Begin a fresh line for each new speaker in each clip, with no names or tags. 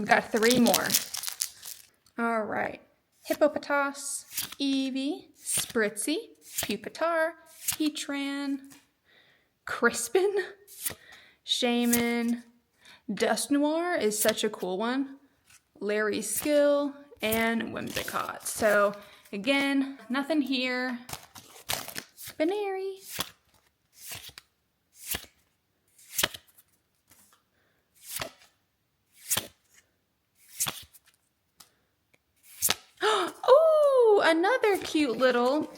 We've got 3 more. All right. Hippopotas, Eevee, Spritzy, Pupitar, Heatran, Crispin, Shaman, Dusknoir is such a cool one, Larry Skill, and Whimsicott. So again, nothing here. Banary. Ooh, another cute little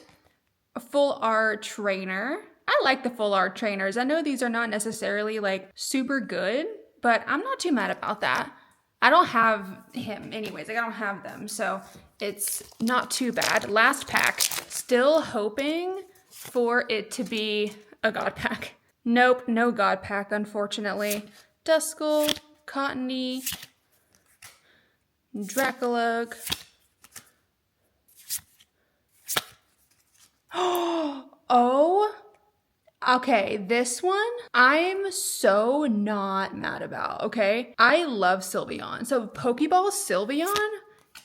full art trainer. I like the full art trainers. I know these are not necessarily like super good, but I'm not too mad about that. I don't have him anyways, like I don't have them, so it's not too bad. Last pack, still hoping for it to be a god pack. Nope, no god pack, unfortunately. Duskull, Cottony, Draculug. Oh, okay, this one I'm so not mad about, okay? I love Sylveon. So Pokeball Sylveon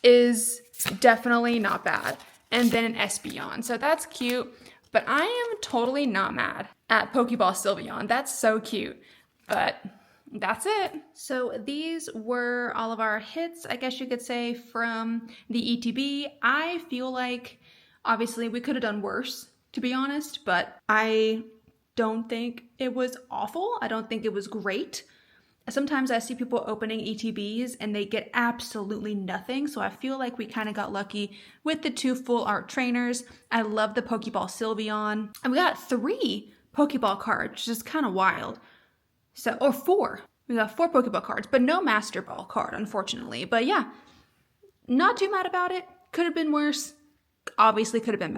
is definitely not bad. And then an Espeon, so that's cute. But I am totally not mad at Pokeball Sylveon. That's so cute. But that's it. So these were all of our hits, I guess you could say, from the ETB. I feel like obviously we could have done worse, to be honest, but I don't think it was awful. I don't think it was great. Sometimes I see people opening ETBs and they get absolutely nothing. So I feel like we kind of got lucky with the 2 full art trainers. I love the Pokeball Sylveon. And we got 3 Pokeball cards, which is kind of wild. So, or 4. We got 4 Pokeball cards, but no Master Ball card, unfortunately. But yeah, not too mad about it. Could have been worse. Obviously could have been better.